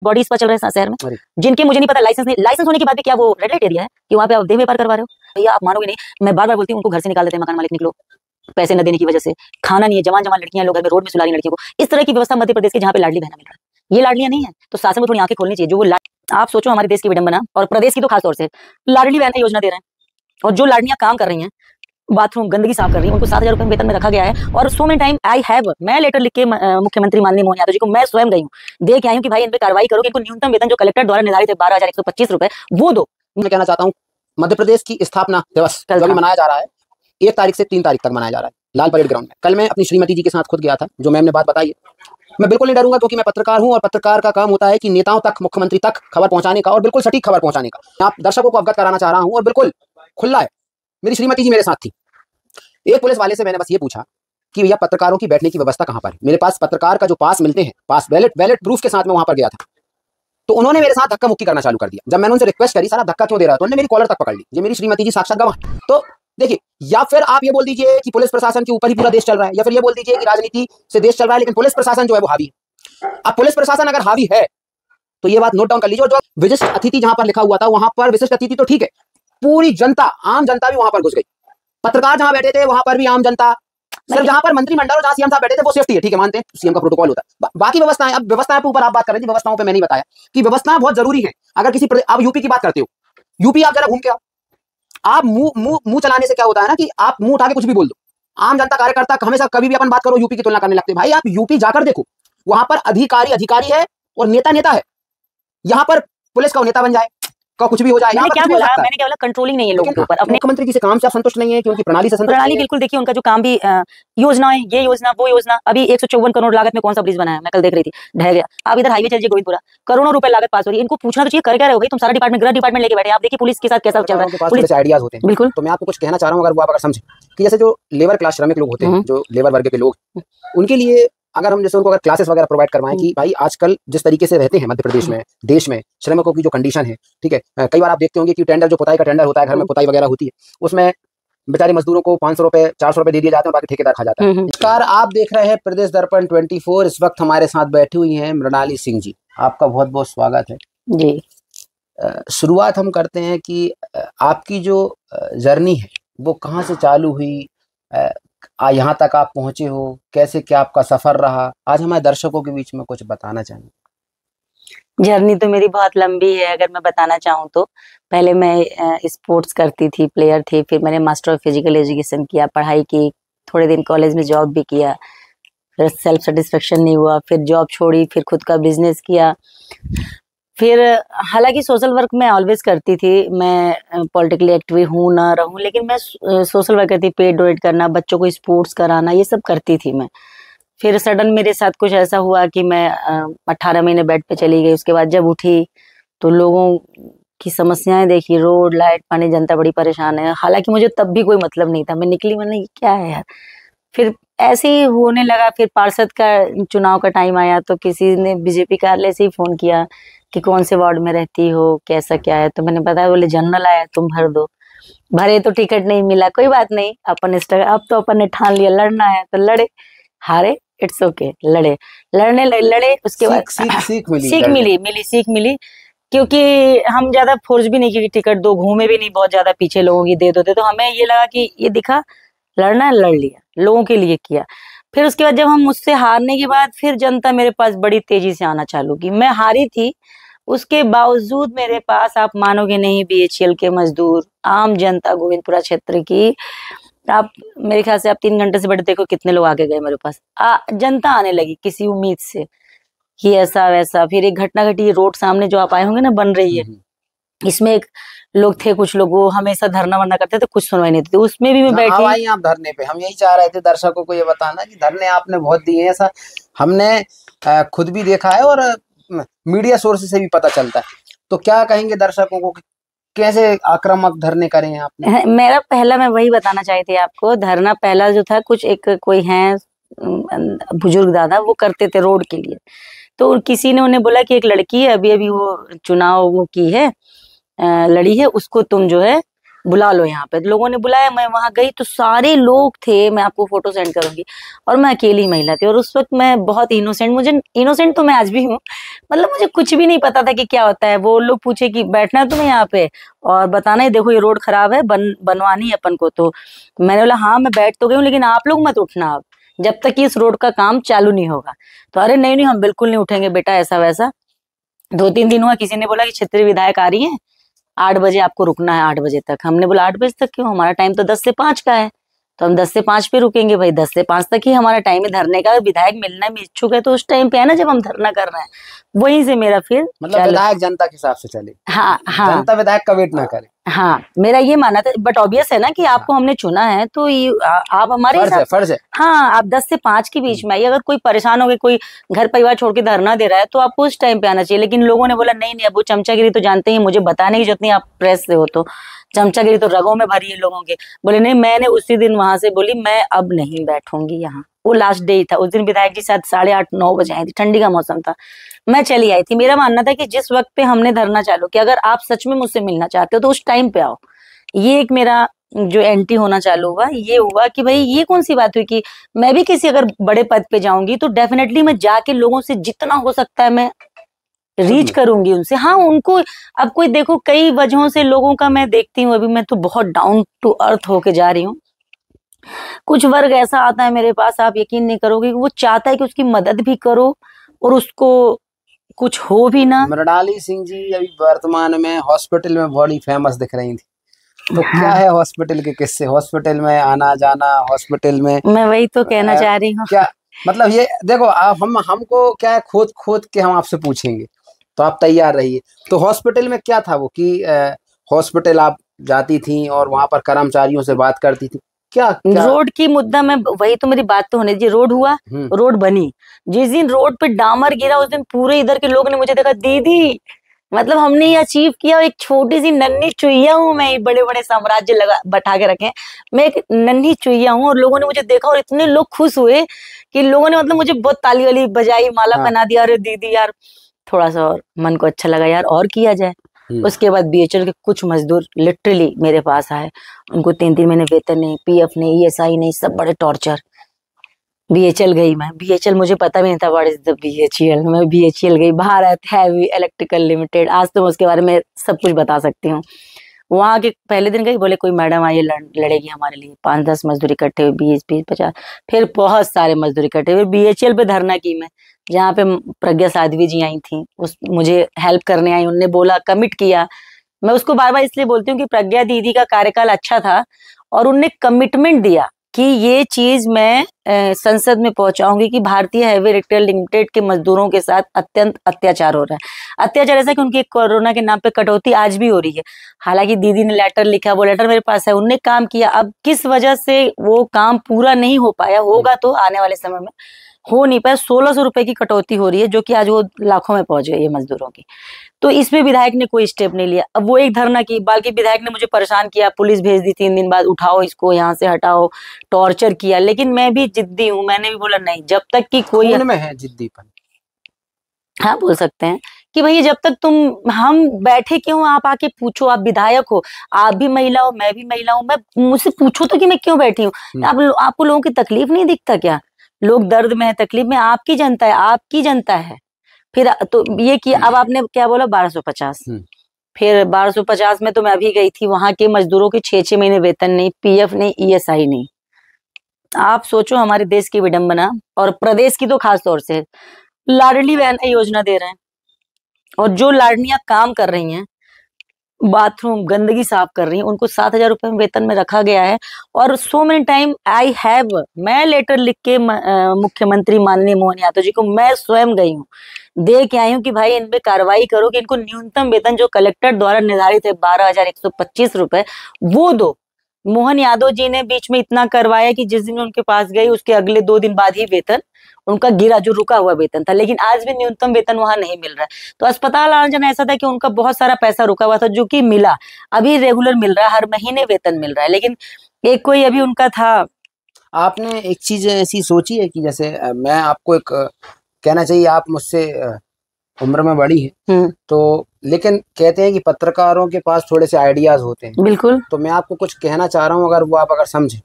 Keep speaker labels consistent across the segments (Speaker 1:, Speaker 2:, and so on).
Speaker 1: Body spa चल रहे हैं शहर में, जिनके मुझे नहीं पता लाइसेंस होने के बाद भी क्या वो रेड लाइट एरिया है कि वहाँ पे आप देह व्यापार करवा रहे हो। भैया आप मानोगे नहीं, मैं बार बार बोलती हूँ उनको घर से निकाल देते हैं मकान मालिक, निकलो, पैसे न देने की वजह से, खाना नहीं है, जवान लड़कियां लोग घर में रोड में सुला रही लड़कियों को। इस तरह की व्यवस्था मध्य प्रदेश के जहाँ पे लाडली बहना मिल रहा है, ये लाडलियां नहीं है। तो शासन को थोड़ी आंखें खोलनी चाहिए। जो वो आप सोचो हमारे देश की विडंबना और प्रदेश की तो खासतौर से लाडली बहना योजना दे रहे हैं, और जो लाडलियां काम कर रही हैं, बाथरूम गंदगी साफ कर रही है, उनको 7,000 रुपए वेतन में रखा गया है। और सो मेनी टाइम मैं लेटर लिख के मुख्यमंत्री माननीय मोहन यादव जी को मैं स्वयं गई हूँ, दे के आई हूँ कि भाई इन पे कार्रवाई करो कि इनको न्यूनतम वेतन जो कलेक्टर द्वारा निर्धारित है 12,125 रुपए वो दो।
Speaker 2: मैं कहना चाहता हूँ मध्य प्रदेश की स्थापना दिवस जो भी मनाया जा रहा है 1 तारीख से 3 तारीख तक मनाया जा रहा है लाल परेड ग्राउंड में। कल मैं अपनी श्रीमती जी के साथ खुद गया था, जो मैम ने बात बताई है। मैं बिल्कुल नहीं डरूंगा क्योंकि मैं पत्रकार हूं और पत्रकार का काम होता है कि नेताओं तक, मुख्यमंत्री तक खबर पहुंचाने का और बिल्कुल सटीक खबर पहुंचाने का। आप दर्शकों को अवगत कराना चाह रहा हूं और बिल्कुल खुला है। मेरी श्रीमती जी मेरे साथ थी। एक पुलिस वाले से मैंने बस ये पूछा कि भैया पत्रकारों की बैठने की व्यवस्था कहाँ पर है। मेरे पास पत्रकार का जो पास मिलते हैं, पास वैलिड प्रूफ के साथ मैं वहां पर गया था। तो उन्होंने मेरे साथ धक्का मुक्की करना चालू कर दिया। जब मैंने उनसे रिक्वेस्ट करी सारा धक्का क्यों दे रहा है, तो उन्होंने मेरी कॉलर तक पकड़ ली। ये मेरी श्रीमती जी साक्षात गवाह। तो देखिए, या फिर आप ये बोल दीजिए कि पुलिस प्रशासन के ऊपर ही पूरा देश चल रहा है, या फिर ये बोल दीजिए कि राजनीति से देश चल रहा है लेकिन पुलिस प्रशासन जो है वो हावी है। अब पुलिस प्रशासन अगर हावी है तो ये बात नोट डाउन कर लीजिए। और जो विशिष्ट अतिथि जहां पर लिखा हुआ था वहां पर विशिष्ट अतिथि तो ठीक है, पूरी जनता, आम जनता भी वहां पर घुस गई। पत्रकार जहां बैठे थे वहां पर भी आम जनता, सिर्फ जहां पर मंत्रिमंडल और जहां सीएम साहब बैठे थे वो सेफ्टी है, ठीक है, मानते हैं सीएम का प्रोटोकॉल होता है। बाकी व्यवस्थाएं, अब व्यवस्थाएं के ऊपर आप बात कर रहे थे, व्यवस्थाओं पे मैं नहीं बताया कि व्यवस्थाएं बहुत जरूरी है। अगर किसी आप यूपी की बात करते हो, यूपी आप जरा घूम के आओ, आप मुंह चलाने से क्या होता है ना कि आप मुंह उठा के कुछ भी बोल दो। आम जनता, कार्यकर्ता हमेशा कभी भी अपन बात करो यूपी की तुलना करने लगते हैं। भाई आप यूपी जाकर देखो, वहां पर अधिकारी है और नेता है। यहां पर पुलिस का नेता बन जाए का कुछ भी हो जाए।
Speaker 1: मैंने क्या बोला कंट्रोलिंग नहीं है लोगों के ऊपर। अपने
Speaker 2: मुख्यमंत्री जी से काम से आप संतुष्ट नहीं है क्योंकि प्रणाली से संतुष्ट
Speaker 1: प्रणाली बिल्कुल, देखिए उनका जो काम भी योजनाएं, ये योजना वो योजना, अभी 154 करोड़ लागत में कौन सा ब्रिज बना है, मैं कल देख रही थी, ढह गया। आप इधर हाईवे चलिए गोविंदपुरा, करोड़ों रुपए लागत पास हो रही है। इनको पूछना तो चाहिए कर क्या रहे हो भाई, तुम सारा डिपार्टमेंट, गृह डिपार्टमेंट लेके बैठे। आप देखिए पुलिस के साथ कैसा चल रहा है,
Speaker 2: पुलिस आइडियाज होते हैं।
Speaker 1: बिल्कुल।
Speaker 2: तो मैं आपको कुछ कहना चाह रहा हूँ, अगर वो आप अगर समझे कि जैसे जो लेबर क्लास श्रमिक लोग होते हैं, जो लेबर वर्ग के लोग, उनके लिए अगर हम जैसे उनको अगर क्लासेस वगैरह प्रोवाइड करवाएं कि भाई आजकल जिस तरीके से रहते हैं मध्य प्रदेश में, देश में श्रमिकों की जो कंडीशन है, ठीक है, कई बार आप देखते होंगे कि टेंडर, जो पुताई का टेंडर होता है, घर में पुताई वगैरह होती है, उसमें बेचारे मजदूरों को 500 रुपए 400 रुपए दे दिए जाते हैं, बाकी ठेकेदार खा जाता है। नमस्कार, आप देख रहे हैं प्रदेश दर्पण 24। इस वक्त हमारे साथ बैठी हुई हैं मृणाली सिंह जी। आपका बहुत बहुत स्वागत है
Speaker 1: जी।
Speaker 2: शुरुआत हम करते हैं कि आपकी जो जर्नी है वो कहाँ से चालू हुई, यहाँ तक आप पहुंचे हो, कैसे क्या आपका सफर रहा, आज हमारे दर्शकों के बीच में कुछ बताना चाहिए।
Speaker 1: जर्नी तो मेरी बहुत लंबी है। अगर मैं बताना चाहूँ तो पहले मैं स्पोर्ट्स करती थी, प्लेयर थी, फिर मैंने मास्टर ऑफ फिजिकल एजुकेशन किया, पढ़ाई की, थोड़े दिन कॉलेज में जॉब भी किया, फिर सेल्फ सेटिस्फेक्शन नहीं हुआ, फिर जॉब छोड़ी, फिर खुद का बिजनेस किया। फिर हालांकि सोशल वर्क मैं ऑलवेज करती थी, मैं पॉलिटिकली एक्टिव हूँ ना रहूँ, लेकिन मैं सोशल वर्क करती, पेड डोनेट करना, बच्चों को स्पोर्ट्स कराना, ये सब करती थी मैं। फिर सडन मेरे साथ कुछ ऐसा हुआ कि मैं 18 महीने बेड पे चली गई। उसके बाद जब उठी तो लोगों की समस्याएं देखी, रोड, लाइट, पानी, जनता बड़ी परेशान है। हालांकि मुझे तब भी कोई मतलब नहीं था, मैं निकली, मैंने क्या है यार। फिर ऐसे ही होने लगा। फिर पार्षद का चुनाव का टाइम आया तो किसी ने बीजेपी कार्यालय से ही फोन किया कि कौन से वार्ड में रहती हो, कैसा क्या है। तो मैंने बताया, बोले जनरल आया, तुम भर दो। भरे तो टिकट नहीं मिला, कोई बात नहीं, अपन अब तो अपन ने ठान लिया, लड़ना है तो लड़े, हारे इट्स ओके, लड़े। उसके बाद
Speaker 2: सीख
Speaker 1: मिली क्योंकि हम ज्यादा फोर्स भी नहीं की टिकट दो, घूमे भी नहीं बहुत ज्यादा पीछे लोगों की दे दो थे। तो हमें ये लगा कि ये दिखा लड़ना है, लड़ लिया, लोगों के लिए किया। फिर उसके बाद जब हम मुझसे हारने के बाद फिर जनता मेरे पास बड़ी तेजी से आना चालू की। मैं हारी थी, उसके बावजूद मेरे पास, आप मानोगे नहीं, बीएचईएल के मजदूर, आम जनता, गोविंदपुरा क्षेत्र की, आप मेरे ख्याल से आप 3 घंटे से बैठे देखो कितने लोग आगे गए मेरे पास। जनता आने लगी किसी उम्मीद से कि ऐसा वैसा। फिर एक घटना घटी, रोड सामने जो आप आए होंगे ना, बन रही है, इसमें एक लोग थे, कुछ लोग वो हमेशा धरना वरना करते थे, कुछ सुनवाई नहीं थी, उसमें भी मैं बैठी।
Speaker 2: आई आप धरने पे, हम यही चाह रहे थे दर्शकों को ये बताना कि धरने आपने बहुत दिए हैं, ऐसा हमने खुद भी देखा है और मीडिया सोर्स से भी पता चलता है। तो क्या कहेंगे दर्शकों को, कैसे आक्रामक धरने करे हैं आपने?
Speaker 1: मेरा पहला, मैं वही बताना चाहती थी आपको, धरना पहला जो था, कुछ एक कोई है बुजुर्ग दादा, वो करते थे रोड के लिए। तो किसी ने उन्हें बोला कि एक लड़की है, अभी वो चुनाव वो की है, लड़ी है, उसको तुम जो है बुला लो यहाँ पे। तो लोगों ने बुलाया, मैं वहां गई तो सारे लोग थे, मैं आपको फोटो सेंड करूंगी, और मैं अकेली महिला थी। और उस वक्त मैं बहुत इनोसेंट, मुझे इनोसेंट तो मैं आज भी हूँ, मतलब मुझे कुछ भी नहीं पता था कि क्या होता है। वो लोग पूछे कि बैठना है तुम्हें यहाँ पे और बताना है, देखो ये रोड खराब है, बनवानी है अपन को। तो मैंने बोला हाँ मैं बैठ तो गई हूँ, लेकिन आप लोग मत उठना अब, जब तक कि इस रोड का काम चालू नहीं होगा। तो अरे नहीं नहीं हम बिल्कुल नहीं उठेंगे बेटा, ऐसा वैसा। 2-3 दिन हुआ, किसी ने बोला कि क्षेत्रीय विधायक आ रही है, 8 बजे आपको रुकना है, 8 बजे तक। हमने बोला 8 बजे तक क्यों, हमारा टाइम तो 10 से 5 का है, तो हम 10 से 5 पे रुकेंगे भाई, 10 से 5 तक ही हमारा टाइम है धरने का। विधायक मिलने में इच्छुक है तो उस टाइम पे है ना जब हम धरना कर रहे हैं। वहीं से मेरा फिर
Speaker 2: मतलब विधायक जनता के हिसाब से चले,
Speaker 1: हाँ हाँ
Speaker 2: जनता विधायक का वेट ना करे।
Speaker 1: हाँ मेरा ये मानना था, बट ऑब्वियस है ना कि आपको हमने चुना है तो आप हमारे
Speaker 2: फर्ज है, फर्ज है।
Speaker 1: हाँ आप 10 से 5 के बीच में आइए। अगर कोई परेशान हो गए, कोई घर परिवार छोड़ के धरना दे रहा है तो आपको उस टाइम पे आना चाहिए। लेकिन लोगों ने बोला नहीं नहीं, अब वो चमचागिरी तो जानते ही, मुझे बताने की जरूरत नहीं, आप प्रेस से हो तो चमचागिरी तो रगों में भरी है लोगों के। बोले नहीं, मैंने उसी दिन वहां से बोली मैं अब नहीं बैठूंगी यहाँ। वो लास्ट डे था उस दिन, विधायक जी शायद 8:30-9 बजे आई थी, ठंडी का मौसम था, मैं चली आई थी। मेरा मानना था कि जिस वक्त पे हमने धरना चालू किया, अगर आप सच में मुझसे मिलना चाहते हो तो उस टाइम पे आओ। ये एक मेरा जो एंटी होना चालू हुआ, ये हुआ कि भाई ये कौन सी बात हुई कि मैं भी किसी अगर बड़े पद पे जाऊंगी तो डेफिनेटली मैं जाके लोगों से जितना हो सकता है मैं रीच करूंगी उनसे। हाँ उनको, अब कोई देखो कई वजहों से लोगों का मैं देखती हूँ, अभी मैं तो बहुत डाउन टू अर्थ होके जा रही हूँ। कुछ वर्ग ऐसा आता है मेरे पास, आप यकीन नहीं करोगे, वो चाहता है कि उसकी मदद भी करो और उसको कुछ हो भी ना।
Speaker 2: मृणाली सिंह जी अभी वर्तमान में हॉस्पिटल में बड़ी फेमस दिख रही थी, तो
Speaker 1: हाँ।
Speaker 2: क्या है हॉस्पिटल के किस्से, हॉस्पिटल में आना जाना, हॉस्पिटल में
Speaker 1: मैं वही तो कहना चाह रही हूँ।
Speaker 2: क्या मतलब ये देखो, आप हमको क्या है, खोद खोद के हम आपसे पूछेंगे तो आप तैयार रहिए। तो हॉस्पिटल में क्या था वो कि हॉस्पिटल आप जाती थी और वहां पर कर्मचारियों से बात करती थी, क्या क्या?
Speaker 1: रोड की मुद्दा में, वही तो मेरी बात तो होने दीजिए। रोड हुआ, रोड बनी, जिस दिन रोड पे डामर गिरा उस दिन पूरे इधर के लोग ने मुझे देखा, दीदी मतलब हमने ये अचीव किया। और एक छोटी सी नन्ही चुईया हूँ मैं, बड़े बड़े साम्राज्य लगा बैठा के रखे, मैं एक नन्ही चुईया हूँ। और लोगों ने मुझे देखा और इतने लोग खुश हुए कि लोगों ने मतलब मुझे बहुत ताली वाली बजाई, माला पहना दिया। अरे दीदी यार, थोड़ा सा और मन को अच्छा लगा यार, और किया जाए। उसके बाद बीएचएल के कुछ मजदूर लिटरली मेरे पास आए, उनको 3-3 महीने वेतन नहीं, पीएफ नहीं, ईएसआई नहीं, सब बड़े टॉर्चर। बीएचएल गई मैं, बीएचएल मुझे पता भी नहीं था व्हाट इज द बीएचएल। मैं बीएचएल गई, भारत हैवी इलेक्ट्रिकल लिमिटेड, आज तो मैं उसके बारे में सब कुछ बता सकती हूँ। वहां के पहले दिन गई, बोले कोई मैडम आई लड़ेगी हमारे लिए, 5-10 मजदूर इकट्ठे हुए, 20-20-50, फिर बहुत सारे मजदूर इकट्ठे हुए। बीएचएल पे धरना की मैं, जहाँ पे प्रज्ञा साध्वी जी आई थी, उस मुझे हेल्प करने आई, उनने बोला, कमिट किया। मैं उसको बार बार इसलिए बोलती हूँ कि प्रज्ञा दीदी का कार्यकाल अच्छा था और उनने कमिटमेंट दिया कि ये चीज मैं संसद में पहुंचाऊंगी कि भारतीय हैवी इलेक्ट्रिकल लिमिटेड के मजदूरों के साथ अत्यंत अत्याचार हो रहा है। अत्याचार ऐसा कि उनकी कोरोना के नाम पे कटौती आज भी हो रही है। हालांकि दीदी ने लेटर लिखा, वो लेटर मेरे पास है, उनने काम किया। अब किस वजह से वो काम पूरा नहीं हो पाया, होगा तो आने वाले समय में, हो नहीं पाया। 1600 रुपए की कटौती हो रही है, जो कि आज वो लाखों में पहुंच गई है मजदूरों की। तो इसमें विधायक ने कोई स्टेप नहीं लिया। अब वो एक धरना की, बल्कि विधायक ने मुझे परेशान किया, पुलिस भेज दी 3 दिन बाद, उठाओ इसको यहाँ से हटाओ, टॉर्चर किया। लेकिन मैं भी जिद्दी हूँ, मैंने भी बोला नहीं, जब तक कि कोई
Speaker 2: खून में है जिद्दीपन।
Speaker 1: हाँ बोल सकते हैं कि भैया जब तक तुम, हम बैठे क्यों, आप आके पूछो, आप विधायक हो, आप भी महिला हो, मैं भी महिला हूँ, मैं मुझसे पूछो तो कि मैं क्यों बैठी हूँ। आपको लोगों की तकलीफ नहीं दिखता क्या? लोग दर्द में है, तकलीफ में, आपकी जनता है, आपकी जनता है। फिर तो ये कि अब आपने क्या बोला 1250, फिर 1250 में तो मैं अभी गई थी, वहां के मजदूरों के 6-6 महीने वेतन नहीं, पीएफ नहीं, ईएसआई नहीं। आप सोचो हमारे देश की विडंबना, और प्रदेश की तो खास तौर से लाडली बहन योजना दे रहे हैं, और जो लाडलियां काम कर रही हैं, बाथरूम गंदगी साफ कर रही हैं, उनको 7,000 रुपए में वेतन में रखा गया है। और so many time I have, मैं लेटर लिख के मुख्यमंत्री माननीय मोहन यादव जी को मैं स्वयं गई हूँ, दे के आई हूँ कि भाई इन पे कार्रवाई करो कि इनको न्यूनतम वेतन जो कलेक्टर द्वारा निर्धारित है 12,125 रुपए, वो दो। मोहन यादव जी ने बीच में इतना करवाया कि जिस दिन उनके पास गई उसके अगले 2 दिन बाद ही वेतन उनका गिरा, जो रुका हुआ वेतन था। लेकिन आज भी न्यूनतम वेतन वहां नहीं मिल रहा है। तो अस्पताल आना जाना ऐसा था कि उनका बहुत सारा पैसा रुका हुआ था, जो कि मिला, अभी रेगुलर मिल रहा है, हर महीने वेतन मिल रहा है। लेकिन एक कोई अभी उनका था।
Speaker 2: आपने एक चीज ऐसी सोची है कि जैसे मैं आपको एक कहना चाहिए, आप मुझसे उम्र में बड़ी है, तो लेकिन कहते हैं कि पत्रकारों के पास थोड़े से आइडियाज होते हैं।
Speaker 1: बिल्कुल।
Speaker 2: तो मैं आपको कुछ कहना चाह रहा हूँ, अगर वो आप अगर समझें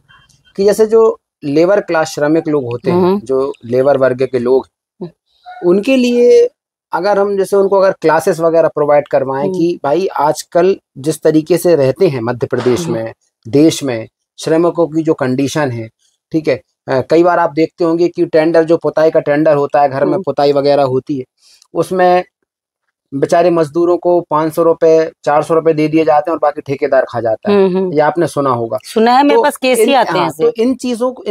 Speaker 2: कि जैसे जो लेबर क्लास श्रमिक लोग होते हैं, जो लेबर वर्ग के लोग, उनके लिए अगर हम जैसे उनको अगर क्लासेस वगैरह प्रोवाइड करवाएं कि भाई आजकल जिस तरीके से रहते हैं मध्य प्रदेश में, देश में, श्रमिकों की जो कंडीशन है, ठीक है, कई बार आप देखते होंगे कि टेंडर, जो पुताई का टेंडर होता है, घर में पुताई वगैरह होती है, उसमें बेचारे मजदूरों को 500 रुपए 400 रुपए दे दिए जाते हैं और बाकी ठेकेदार खा जाता है। ये आपने सुना होगा।
Speaker 1: सुना है, मेरे पास केस ही आते हैं।
Speaker 2: तो इन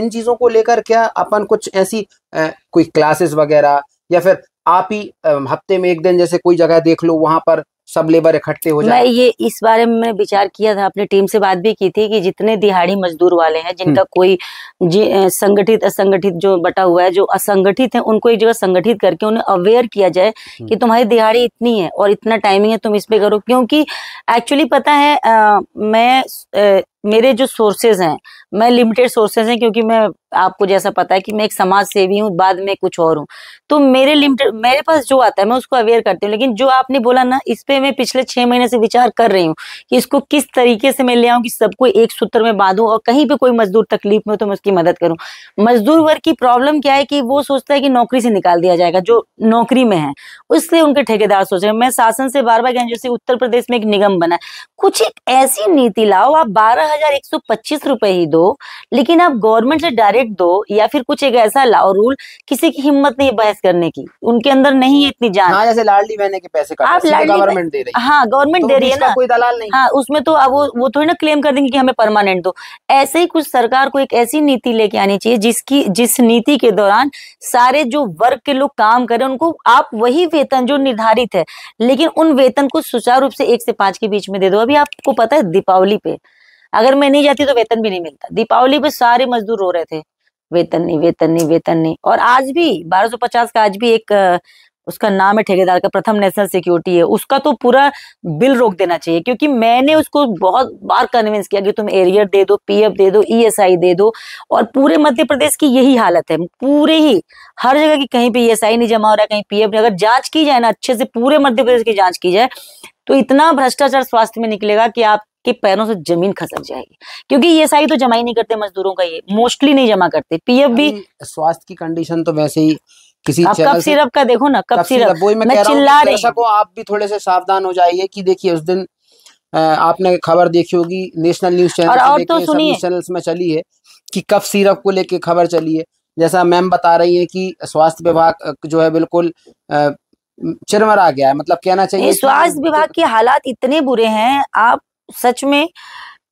Speaker 2: चीजों को लेकर क्या अपन कुछ ऐसी कोई क्लासेस वगैरह, या फिर आप ही हफ्ते में एक दिन जैसे कोई जगह देख लो, वहां पर सब लेबर इकट्ठे हो जाए।
Speaker 1: मैं ये इस बारे में विचार किया था, अपने टीम से बात भी की थी कि जितने दिहाड़ी मजदूर वाले हैं, जिनका कोई संगठित असंगठित जो बटा हुआ है, जो असंगठित है, उनको एक जगह संगठित करके उन्हें अवेयर किया जाए कि तुम्हारी दिहाड़ी इतनी है और इतना टाइमिंग है, तुम इस पे करो। क्योंकि एक्चुअली पता है, मेरे जो सोर्सेज हैं, मैं लिमिटेड सोर्सेज हैं, क्योंकि मैं, आपको जैसा पता है कि मैं एक समाज सेवी हूँ, बाद में कुछ और हूँ, तो मेरे पास जो आता है मैं उसको अवेयर करती हूँ। लेकिन जो आपने बोला ना, इस पे मैं पिछले 6 महीने से विचार कर रही हूँ कि इसको किस तरीके से मैं ले आऊँ कि सबको एक सूत्र में बांधूं, और कहीं पे कोई मजदूर तकलीफ में हो तो मैं उसकी मदद करूँ। मजदूर वर्ग की प्रॉब्लम क्या है कि वो सोचता है कि नौकरी से निकाल दिया जाएगा, जो नौकरी में है, उससे उनके ठेकेदार सोच रहे हैं। मैं शासन से बार बार, जैसे उत्तर प्रदेश में एक निगम बना है, कुछ एक ऐसी नीति लाओ, आप 12,125 रुपए ही दो, लेकिन आप गवर्नमेंट से डायरेक्ट दो, या फिर कुछ एक ऐसा लाओ रूल, किसी की हिम्मत नहीं बहस करने की, उनके अंदर नहीं है इतनी जान।
Speaker 2: हाँ, जैसे लाडली बहन के पैसे
Speaker 1: आप
Speaker 2: गवर्नमेंट दे रही है।
Speaker 1: हाँ, गवर्नमेंट दे रही है ना,
Speaker 2: कोई दलाल नहीं।
Speaker 1: हाँ, उसमें तो अब वो थोड़ी ना क्लेम कर देंगे कि हमें परमानेंट दो। ऐसे ही कुछ सरकार को एक ऐसी नीति लेके आनी चाहिए जिस नीति के दौरान सारे जो वर्ग के लोग काम करें, उनको आप वही वेतन जो निर्धारित है, लेकिन उन वेतन को सुचारू रूप से 1 से 5 के बीच में दे दो। अभी आपको पता है, दीपावली पे अगर मैं नहीं जाती तो वेतन भी नहीं मिलता। दीपावली पे सारे मजदूर रो रहे थे, वेतन नहीं, वेतन नहीं, वेतन नहीं। और आज भी 1250 का, आज भी एक उसका नाम है ठेकेदार का, प्रथम नेशनल सिक्योरिटी है, उसका तो पूरा बिल रोक देना चाहिए। क्योंकि मैंने उसको बहुत बार कन्विंस किया कि तुम एरियर दे दो, पीएफ दे दो, ईएसआई दे दो। और पूरे मध्य प्रदेश की यही हालत है, पूरे ही हर जगह की, कहीं पे ईएसआई नहीं जमा हो रहा है, कहीं पीएफ नहीं। अगर जांच की जाए ना अच्छे से, पूरे मध्य प्रदेश की जांच की जाए, तो इतना भ्रष्टाचार स्वास्थ्य में निकलेगा कि आपके पैरों से जमीन खसक जाएगी। क्योंकि ईएसआई तो जमा ही नहीं करते मजदूरों का, ये मोस्टली नहीं जमा करते। पीएफ भी,
Speaker 2: स्वास्थ्य की कंडीशन तो वैसे ही किसी
Speaker 1: आप कप सिरप का देखो ना, कप सिरप,
Speaker 2: मैं चिल्ला रही हूं। दर्शकों, आप भी थोड़े से सावधान हो जाइए कि देखिए उस दिन आपने खबर देखी होगी, नेशनल न्यूज चैनल
Speaker 1: और तो सुनिए,
Speaker 2: चैनल्स में चली है कि कफ सिरप को लेके खबर चली है। जैसा मैम बता रही है कि स्वास्थ्य विभाग जो है बिल्कुल चिरमरा गया है, मतलब कहना चाहिए
Speaker 1: स्वास्थ्य विभाग के हालात इतने बुरे हैं, आप सच में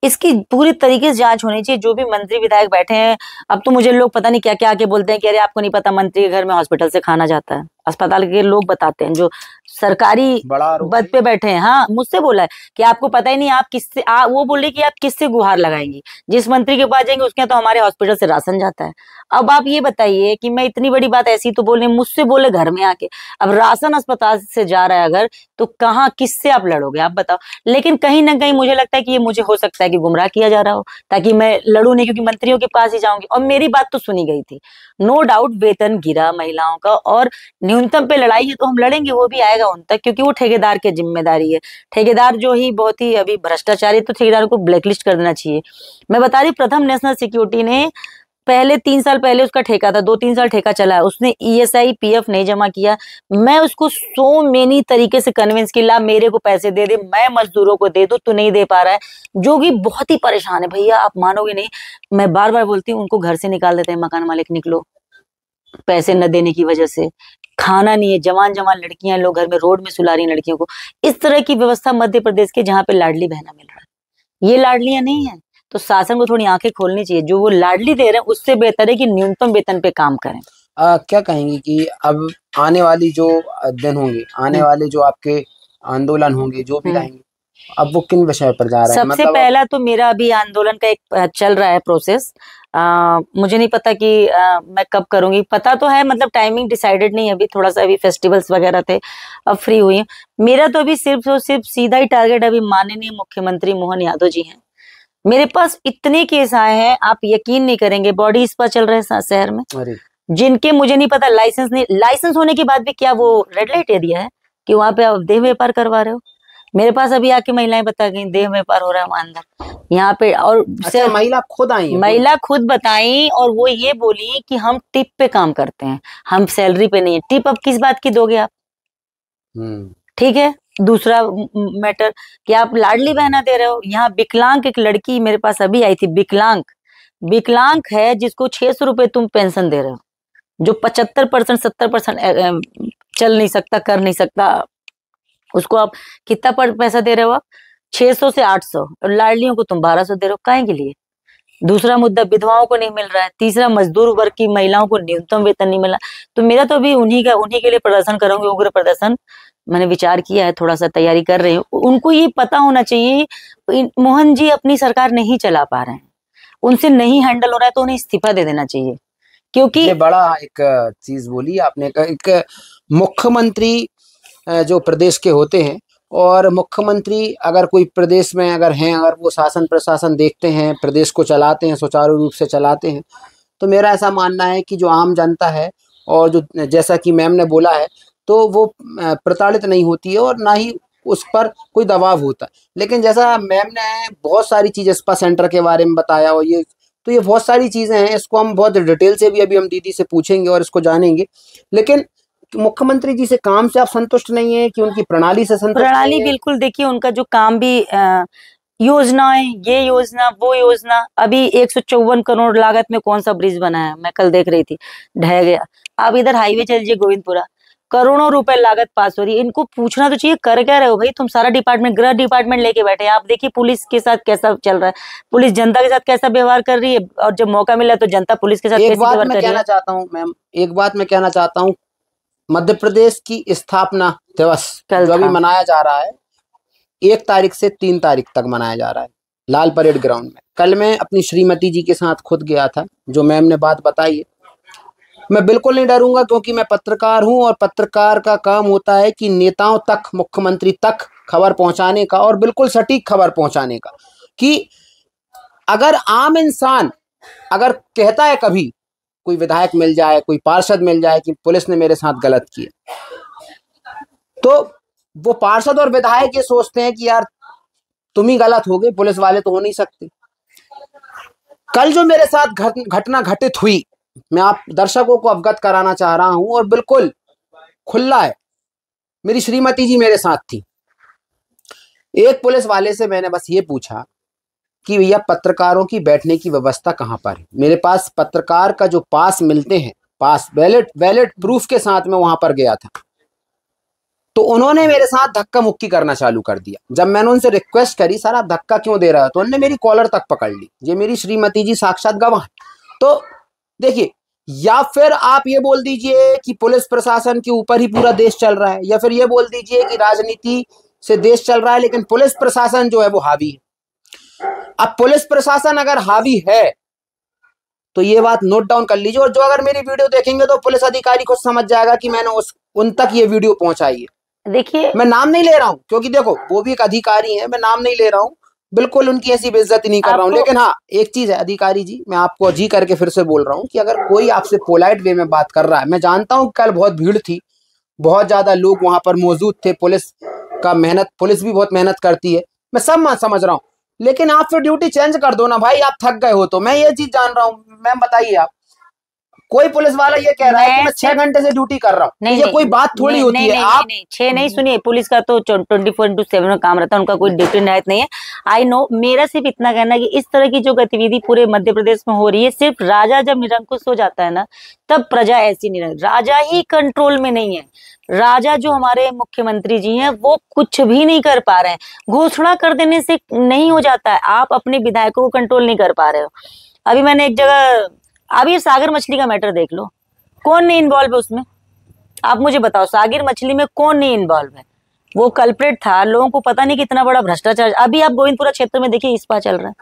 Speaker 1: इसकी पूरी तरीके से जांच होनी चाहिए। जो भी मंत्री विधायक बैठे हैं, अब तो मुझे लोग पता नहीं क्या क्या आके बोलते हैं कि अरे आपको नहीं पता, मंत्री के घर में हॉस्पिटल से खाना जाता है। अस्पताल के लोग बताते हैं, जो सरकारी पद पे बैठे हैं। हाँ, मुझसे बोला है कि आपको पता ही नहीं, आप किससे वो बोल रहे कि आप किससे गुहार लगाएंगी, जिस मंत्री के पास जाएंगे उसके तो हमारे हॉस्पिटल से राशन जाता है। अब आप ये बताइए कि मैं इतनी बड़ी बात ऐसी तो बोले, मुझसे बोले घर में आके, अब राशन अस्पताल से जा रहा है अगर, तो कहाँ किससे आप लड़ोगे, आप बताओ। लेकिन कहीं ना कहीं मुझे लगता है कि ये मुझे हो सकता है कि गुमराह किया जा रहा हो, ताकि मैं लड़ू नहीं, क्योंकि मंत्रियों के पास ही जाऊंगी। और मेरी बात तो सुनी गई थी, नो डाउट वेतन गिरा महिलाओं का, और न्यूनतम पे लड़ाई है तो हम लड़ेंगे, वो भी आएगा उन तक, क्योंकि वो ठेकेदार की जिम्मेदारी है। ठेकेदार जो ही बहुत ही अभी भ्रष्टाचारी, तो ठेकेदार को ब्लैकलिस्ट कर देना चाहिए। मैं बता रही, प्रथम नेशनल सिक्योरिटी ने पहले 3 साल पहले उसका ठेका था, 2-3 साल ठेका चला है, उसने ईएसआई पीएफ नहीं जमा किया। मैं उसको सो मेनी तरीके से कन्विंस किया, मेरे को पैसे दे दे, मैं मजदूरों को दे दूं, तू नहीं दे पा रहा है, जो कि बहुत ही परेशान है। भैया आप मानोगे नहीं, मैं बार बार बोलती हूँ, उनको घर से निकाल देते हैं मकान मालिक, निकलो, पैसे न देने की वजह से। खाना नहीं है, जवान जवान लड़कियां लोग घर में रोड में सुला रही हैं लड़कियों को। इस तरह की व्यवस्था मध्य प्रदेश के, जहाँ पे लाडली बहना मिल रहा है, ये लाडलियां नहीं है। तो शासन को थोड़ी आंखें खोलनी चाहिए, जो वो लाडली दे रहे हैं उससे बेहतर है कि न्यूनतम वेतन पे काम करें।
Speaker 2: क्या कहेंगे कि अब आने वाली जो दिन होंगे, आने वाले जो आपके आंदोलन होंगे, जो भी रहेंगे, अब वो किन विषय पर जा रहे हैं?
Speaker 1: सबसे पहला तो मेरा अभी आंदोलन का एक चल रहा है प्रोसेस। मुझे नहीं पता कि मैं कब करूंगी, पता तो है, मतलब टाइमिंग डिसाइडेड नहीं है अभी, थोड़ा सा अभी फेस्टिवल्स वगैरह थे, अब फ्री हुई हूं। मेरा तो अभी सिर्फ और सिर्फ सीधा ही टारगेट अभी माननीय मुख्यमंत्री मोहन यादव जी हैं। मेरे पास इतने केस आए हैं, आप यकीन नहीं करेंगे, बॉडी स्पा चल रहे हैं शहर में, जिनके मुझे नहीं पता लाइसेंस नहीं, लाइसेंस होने के बाद भी क्या वो रेड लाइट एरिया है? कि वहां पे आप देह व्यापार करवा रहे हो? मेरे पास अभी आके महिलाएं बता गई देह व्यापार हो रहा है वहां अंदर यहाँ पे। और
Speaker 2: अच्छा, महिला खुद आई है?
Speaker 1: महिला खुद बताई और वो ये बोली कि हम टिप पे काम करते हैं, हम सैलरी पे नहीं है। टिप अब किस बात की दोगे आप? ठीक है। दूसरा मैटर कि आप लाडली बहना दे रहे हो। यहाँ विकलांग एक लड़की मेरे पास अभी आई थी, विकलांग, विकलांग है, जिसको 600 रुपए तुम पेंशन दे रहे हो, जो 75% 70% चल नहीं सकता, कर नहीं सकता, उसको आप कितना पैसा दे रहे हो आप? 600 से 800। और लाडलियों को तुम 1200 दे रहे हो, काहे के लिए? दूसरा मुद्दा, विधवाओं को नहीं मिल रहा है। तीसरा, मजदूर वर्ग की महिलाओं को न्यूनतम वेतन नहीं मिला। तो मेरा तो अभी उन्हीं के लिए प्रदर्शन करूंगी, उग्र प्रदर्शन। मैंने विचार किया है, थोड़ा सा तैयारी कर रही हूँ। उनको ये पता होना चाहिए मोहन जी अपनी सरकार नहीं चला पा रहे हैं, उनसे नहीं हैंडल हो रहा है, तो उन्हें इस्तीफा दे देना चाहिए। क्योंकि
Speaker 2: ये बड़ा एक चीज बोली आपने, एक मुख्यमंत्री जो प्रदेश के होते हैं, और मुख्यमंत्री अगर कोई प्रदेश में अगर हैं, अगर वो शासन प्रशासन देखते हैं, प्रदेश को चलाते हैं, सुचारू रूप से चलाते हैं, तो मेरा ऐसा मानना है कि जो आम जनता है और जो, जैसा कि मैम ने बोला है, तो वो प्रताड़ित नहीं होती है और ना ही उस पर कोई दबाव होता है। लेकिन जैसा मैम ने बहुत सारी चीज़ें स्पा सेंटर के बारे में बताया, और ये तो ये बहुत सारी चीज़ें हैं, इसको हम बहुत डिटेल से भी अभी हम दीदी से पूछेंगे और इसको जानेंगे। लेकिन मुख्यमंत्री जी से काम से आप संतुष्ट नहीं है कि उनकी प्रणाली से संतुष्ट
Speaker 1: प्रणाली
Speaker 2: नहीं है?
Speaker 1: बिल्कुल, देखिए उनका जो काम भी योजनाएं, ये योजना वो योजना, अभी 154 करोड़ लागत में कौन सा ब्रिज बना है? मैं कल देख रही थी, ढह गया। आप इधर हाईवे चल लीजिए गोविंदपुरा, करोड़ों रुपए लागत पास हो रही है। इनको पूछना तो चाहिए, कर क्या रहे हो भाई तुम? सारा डिपार्टमेंट, गृह डिपार्टमेंट लेके बैठे हैं। आप देखिए पुलिस के साथ कैसा चल रहा है, पुलिस जनता के साथ कैसा व्यवहार कर रही है, और जब मौका मिला तो जनता पुलिस के साथ कैसे व्यवहार कर रही है।
Speaker 2: कहना चाहता हूँ मैम, एक बात मैं कहना चाहता हूँ, मध्य प्रदेश की स्थापना दिवस जो अभी मनाया जा रहा है, 1 तारीख से 3 तारीख तक मनाया जा रहा है लाल परेड ग्राउंड में। कल मैं अपनी श्रीमती जी के साथ खुद गया था, जो मैम ने बात बताई है। मैं बिल्कुल नहीं डरूंगा, क्योंकि मैं पत्रकार हूं, और पत्रकार का काम होता है कि नेताओं तक, मुख्यमंत्री तक खबर पहुंचाने का, और बिल्कुल सटीक खबर पहुंचाने का। कि अगर आम इंसान अगर कहता है, कभी कोई विधायक मिल जाए, कोई पार्षद मिल जाए कि पुलिस ने मेरे साथ गलत किया, तो वो पार्षद और विधायक ये सोचते हैं कि यार तुम ही गलत हो गए, पुलिस वाले तो हो नहीं सकते। कल जो मेरे साथ घटना घटित हुई, मैं आप दर्शकों को अवगत कराना चाह रहा हूं, और बिल्कुल खुला है। मेरी श्रीमती जी मेरे साथ थी। एक पुलिस वाले से मैंने बस ये पूछा कि भैया पत्रकारों की बैठने की व्यवस्था कहाँ पर है? मेरे पास पत्रकार का जो पास मिलते हैं, पास वैलिड प्रूफ के साथ में वहां पर गया था। तो उन्होंने मेरे साथ धक्का मुक्की करना चालू कर दिया। जब मैंने उनसे रिक्वेस्ट करी, सर आप धक्का क्यों दे रहे हो, तो उन्होंने मेरी कॉलर तक पकड़ ली। ये मेरी श्रीमती जी साक्षात गवाह। तो देखिए, या फिर आप ये बोल दीजिए कि पुलिस प्रशासन के ऊपर ही पूरा देश चल रहा है, या फिर ये बोल दीजिए कि राजनीति से देश चल रहा है, लेकिन पुलिस प्रशासन जो है वो हावी है। अब पुलिस प्रशासन अगर हावी है तो ये बात नोट डाउन कर लीजिए, और जो अगर मेरी वीडियो देखेंगे तो पुलिस अधिकारी खुद समझ जाएगा कि मैंने उन तक ये वीडियो पहुंचाई है।
Speaker 1: देखिए,
Speaker 2: मैं नाम नहीं ले रहा हूं, क्योंकि देखो वो भी एक अधिकारी है, मैं नाम नहीं ले रहा हूं, बिल्कुल उनकी ऐसी बेइज्जती नहीं कर रहा हूं। लेकिन हाँ, एक चीज है अधिकारी जी, मैं आपको जी करके फिर से बोल रहा हूं कि अगर कोई आपसे पोलाइट वे में बात कर रहा है, मैं जानता हूं कल बहुत भीड़ थी, बहुत ज्यादा लोग वहां पर मौजूद थे, पुलिस भी बहुत मेहनत करती है, मैं सब समझ रहा हूँ, लेकिन आप फिर ड्यूटी चेंज कर दो ना भाई, आप थक गए हो तो। मैं ये चीज जान रहा हूँ। मैम बताइए, आप कोई पुलिस वाला ये कह रहा है कि मैं 6 घंटे से ड्यूटी कर रहा हूँ, ये कोई बात थोड़ी होती है। आप
Speaker 1: 6 नहीं, सुनिए, पुलिस का तो 24/7 में काम रहता है, उनका कोई ड्यूटी नाइट नहीं है। आई नो, मेरा सिर्फ इतना कहना है कि इस तरह की जो गतिविधि पूरे मध्य प्रदेश में हो रही है, सिर्फ राजा जब निरंकुश हो जाता है ना, तब प्रजा ऐसी नहीं, राजा ही कंट्रोल में नहीं है। राजा जो हमारे मुख्यमंत्री जी हैं, वो कुछ भी नहीं कर पा रहे हैं। घोषणा कर देने से नहीं हो जाता है, आप अपने विधायकों को कंट्रोल नहीं कर पा रहे हो। अभी मैंने एक जगह, अभी सागर मछली का मैटर देख लो, कौन नहीं इन्वॉल्व है उसमें? आप मुझे बताओ, सागर मछली में कौन नहीं इन्वॉल्व है? वो कल्प्रेट था, लोगों को पता नहीं कितना बड़ा भ्रष्टाचार। अभी आप गोविंदपुरा क्षेत्र में देखिए, इस्पा चल रहा है।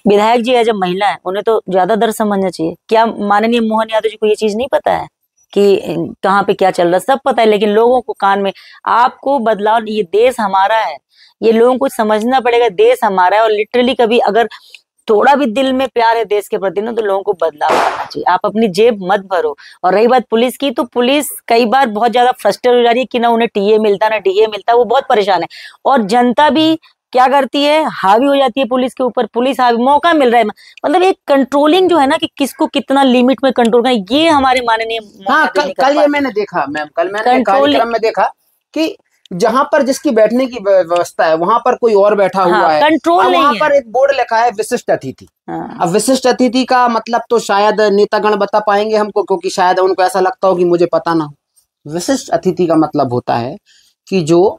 Speaker 1: विधायक जी है, जब महिला है, उन्हें तो ज्यादा दर समझना चाहिए। क्या माननीय मोहन यादव जी को ये चीज नहीं पता है कि कहाँ पे क्या चल रहा है? सब पता है, लेकिन लोगों को कान में, आपको बदलाव, ये देश हमारा है, ये लोगों को समझना पड़ेगा, देश हमारा है। और लिटरली कभी अगर थोड़ा भी दिल में प्यार है देश के प्रति ना, तो लोगों को बदलाव करना चाहिए। आप अपनी जेब मत भरो। और रही बात पुलिस की, तो पुलिस कई बार बहुत ज्यादा फ्रस्ट्रेट हो जा रही है कि ना उन्हें टीए मिलता ना डीए मिलता, वो बहुत परेशान है। और जनता भी क्या करती है, हावी हो जाती है पुलिस के ऊपर। पुलिस हावी, मौका मिल रहा है, मतलब एक कंट्रोलिंग जो है ना कि किसको कितना लिमिट में कंट्रोल करना, ये हमारे माननीय
Speaker 2: हाँ, कल ये मैंने देखा मैम, कल मैंने कार्यक्रम में देखा कि जहां पर जिसकी बैठने की व्यवस्था है वहां पर कोई और बैठा हुआ है,
Speaker 1: कंट्रोल नहीं
Speaker 2: वहां
Speaker 1: है।
Speaker 2: पर एक बोर्ड लिखा है विशिष्ट अतिथि। अब विशिष्ट अतिथि का मतलब तो शायद नेतागण बता पाएंगे हमको, क्योंकि शायद उनको ऐसा लगता हो कि मुझे पता ना हो। विशिष्ट अतिथि का मतलब होता है कि जो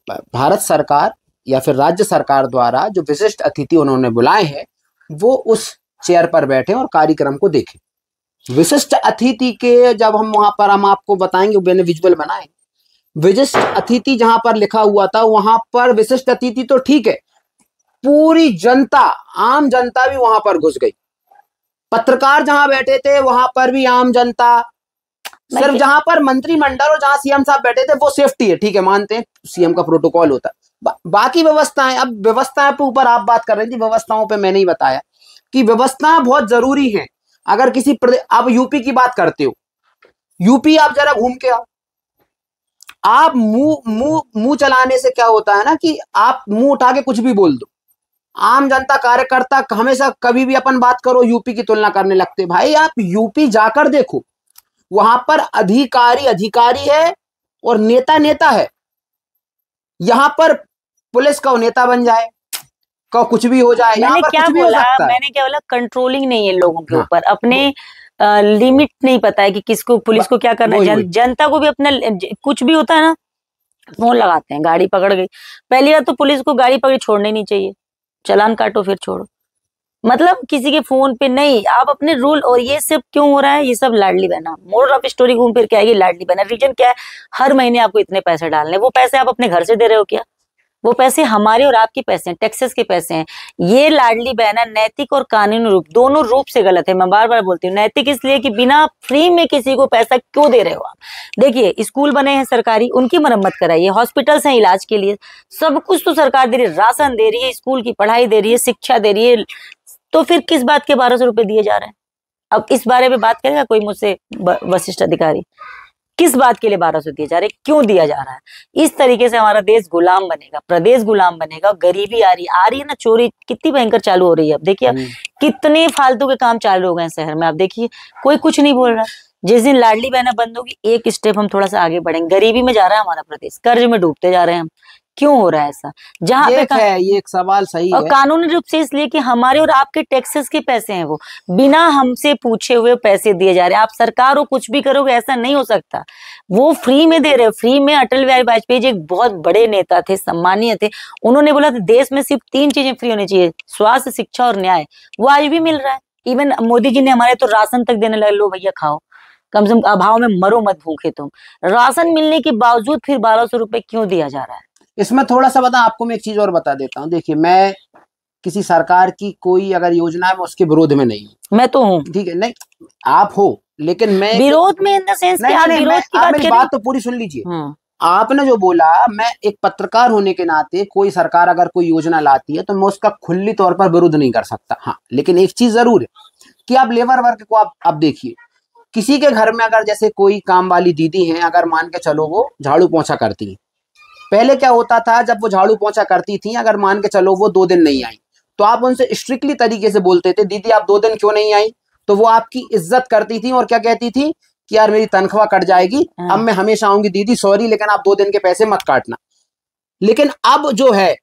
Speaker 2: भारत सरकार या फिर राज्य सरकार द्वारा जो विशिष्ट अतिथि उन्होंने बुलाए हैं वो उस चेयर पर बैठे और कार्यक्रम को देखें। विशिष्ट अतिथि के जब हम वहां पर, हम आपको बताएंगे, मैंने विजुअल बनाए, विशिष्ट अतिथि जहां पर लिखा हुआ था वहां पर विशिष्ट अतिथि तो ठीक है, पूरी जनता, आम जनता भी वहां पर घुस गई। पत्रकार जहां बैठे थे वहां पर भी आम जनता, सिर्फ जहां पर मंत्रिमंडल और जहां सीएम साहब बैठे थे वो सेफ्टी है, ठीक है, मानते हैं सीएम का प्रोटोकॉल होता है। बाकी व्यवस्थाएं, अब व्यवस्थाएं पे ऊपर आप बात कर रही थी, व्यवस्थाओं पे मैंने ही बताया कि व्यवस्थाएं बहुत जरूरी हैं। अगर किसी अब यूपी की बात करते हो, यूपी आप जरा घूम के आओ, आप मुंह चलाने से क्या होता है ना कि आप मुंह उठा के कुछ भी बोल दो, आम जनता कार्यकर्ता हमेशा कभी भी अपन बात करो यूपी की तुलना करने लगते। भाई आप यूपी जाकर देखो, वहां पर अधिकारी अधिकारी है और नेता नेता है। यहां पर पुलिस का नेता बन जाए, का कुछ भी हो जाए, यहाँ पर कुछ भी हो सकता है।
Speaker 1: मैंने क्या बोला, कंट्रोलिंग नहीं है लोगों के ऊपर, अपने लिमिट नहीं पता है कि किसको, पुलिस को क्या करना है। जनता को भी अपना, कुछ भी होता है ना, फोन लगाते हैं, गाड़ी पकड़ गई। पहली बात तो पुलिस को गाड़ी पकड़ छोड़नी नहीं चाहिए, चालान काटो फिर छोड़ो, मतलब किसी के फोन पे नहीं। आप अपने रूल, और ये सब क्यों हो रहा है, ये सब Ladli Behna, moral of story घूम फिर के आएगी लाडली बहना। रीजन क्या है, हर महीने आपको इतने पैसे डालने, वो पैसे आप अपने घर से दे रहे हो क्या? वो पैसे हमारे और आपके पैसे हैं, टैक्सेस के पैसे हैं। ये लाडली बहना नैतिक और कानूनी रूप, दोनों रूप से गलत है। मैं बार बार बोलती हूँ, नैतिक इसलिए कि बिना फ्री में किसी को पैसा क्यों दे रहे हो आप। देखिए स्कूल बने हैं सरकारी, उनकी मरम्मत कराइए, हॉस्पिटल्स हैं इलाज के लिए, सब कुछ तो सरकार दे रही है, राशन दे रही है, स्कूल की पढ़ाई दे रही है, शिक्षा दे रही है, तो फिर किस बात के 1200 रुपए दिए जा रहे हैं? अब इस बारे में बात करेगा कोई मुझसे, वरिष्ठ अधिकारी, किस बात के लिए 1200 दिए जा रहे, क्यों दिया जा रहा है? इस तरीके से हमारा देश गुलाम बनेगा, प्रदेश गुलाम बनेगा। गरीबी आ रही है ना, चोरी कितनी भयंकर चालू हो रही है। अब देखिए कितने फालतू के काम चालू हो गए हैं शहर में, आप देखिए कोई कुछ नहीं बोल रहा। जिस दिन लाडली बहना बंद होगी, एक स्टेप हम थोड़ा सा आगे बढ़ेंगे। गरीबी में जा रहा है हमारा प्रदेश, कर्ज में डूबते जा रहे हैं हम। क्यों हो रहा है ऐसा? जहाँ पे
Speaker 2: ये एक सवाल सही है,
Speaker 1: और कानूनी रूप से इसलिए कि हमारे और आपके टैक्सेस के पैसे हैं, वो बिना हमसे पूछे हुए पैसे दिए जा रहे हैं। आप सरकार हो, कुछ भी करोगे, ऐसा नहीं हो सकता। वो फ्री में दे रहे हो, फ्री में। अटल बिहारी वाजपेयी जी एक बहुत बड़े नेता थे, सम्मानीय थे, उन्होंने बोला था देश में सिर्फ 3 चीजें फ्री होनी चाहिए, स्वास्थ्य, शिक्षा और न्याय। वो आज भी मिल रहा है। इवन मोदी जी ने हमारे तो राशन तक देने लगे, लो भैया खाओ, कम से कम अभाव में मरो मत भूखे तुम। राशन मिलने के बावजूद फिर 1200 रुपए क्यों दिया जा रहा है?
Speaker 2: इसमें थोड़ा सा बता, आपको मैं एक चीज और बता देता हूँ। देखिए, मैं किसी सरकार की कोई अगर योजना है, मैं उसके विरोध में नहीं हूँ।
Speaker 1: मैं तो हूँ,
Speaker 2: ठीक है, नहीं आप हो, लेकिन मैं
Speaker 1: विरोध में इन द सेंस कि आप विरोध की बात
Speaker 2: मेरी बात तो पूरी सुन लीजिए। आपने जो बोला, मैं एक पत्रकार होने के नाते कोई सरकार अगर कोई योजना लाती है तो मैं उसका खुली तौर पर विरोध नहीं कर सकता। हाँ, लेकिन एक चीज जरूर है कि आप लेबर वर्ग को आप देखिए, किसी के घर में अगर जैसे कोई काम वाली दीदी है, अगर मान के चलो वो झाड़ू पोंछा करती है, पहले क्या होता था, जब वो झाड़ू पोंछा करती थी, अगर मान के चलो वो 2 दिन नहीं आई, तो आप उनसे स्ट्रिक्टली तरीके से बोलते थे, दीदी आप 2 दिन क्यों नहीं आई? तो वो आपकी इज्जत करती थी और क्या कहती थी कि यार मेरी तनख्वाह कट जाएगी, अब मैं हमेशा आऊंगी, दीदी सॉरी लेकिन आप 2 दिन के पैसे मत काटना। लेकिन अब जो है,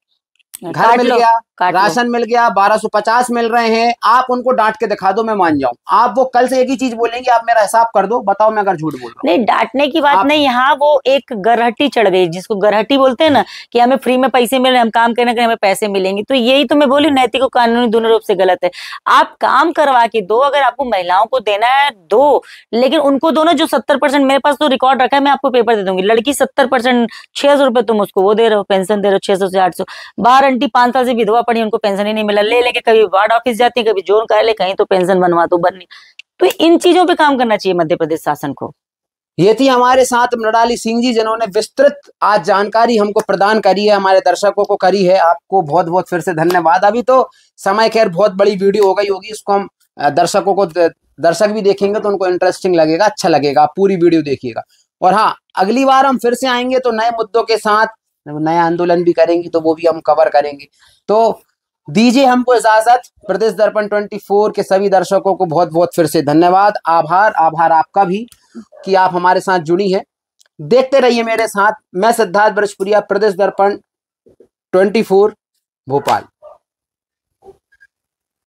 Speaker 2: घर मिल गया, राशन मिल गया, 1250 मिल रहे हैं, आप उनको डांट के दिखा दो, मैं मान जाऊं। आप वो कल से एक ही चीज बोलेंगे, आप मेरा हिसाब कर दो, बताओ मैं अगर झूठ बोल रहा हूं।
Speaker 1: नहीं, डांटने की बात नहीं, यहाँ वो एक गरहटी चढ़ गई, जिसको गरहटी बोलते हैं ना, कि हमें फ्री में पैसे मिल रहे, हम काम करने के हमें पैसे मिलेंगे। तो यही तो मैं बोली, नैतिक और कानूनी दोनों रूप से गलत है। आप काम करवा के दो, अगर आपको महिलाओं को देना है दो, लेकिन उनको दोनों जो 70%, मेरे पास तो रिकॉर्ड रखा है, मैं आपको पेपर दे दूंगी, लड़की 70%, 600 रुपए तुम उसको वो दे रहे हो, पेंशन दे रहे हो 600 से 800। बाहर आंटी 5 साल से विधवा पड़ी, उनको पेंशन ही नहीं मिला, ले लेके कभी वार्ड ऑफिस जाती है, कभी जोन कार्यालय, कहीं तो पेंशन बनवा दो, बननी। तो इन चीजों पे काम करना चाहिए मध्य प्रदेश शासन को।
Speaker 2: ये थी हमारे साथ मृणाली सिंह जी, जिन्होंने विस्तृत आज जानकारी हमको प्रदान करी है, हमारे दर्शकों को करी है। आपको बहुत बहुत फिर से धन्यवाद। अभी तो समय खैर बहुत बड़ी वीडियो हो गई होगी, इसको हम दर्शकों को, दर्शक भी देखेंगे तो उनको इंटरेस्टिंग लगेगा, अच्छा लगेगा, आप पूरी वीडियो देखिएगा। और हाँ, अगली बार हम फिर से आएंगे तो नए मुद्दों के साथ, नया आंदोलन भी करेंगे तो वो भी हम कवर करेंगे। तो दीजिए हमको इजाजत। प्रदेश दर्पण 24 के सभी दर्शकों को बहुत बहुत फिर से धन्यवाद, आभार आपका भी कि आप हमारे साथ जुड़ी हैं। देखते रहिए मेरे साथ। मैं सिद्धार्थ बृहस्पतिया, प्रदेश दर्पण 24 भोपाल।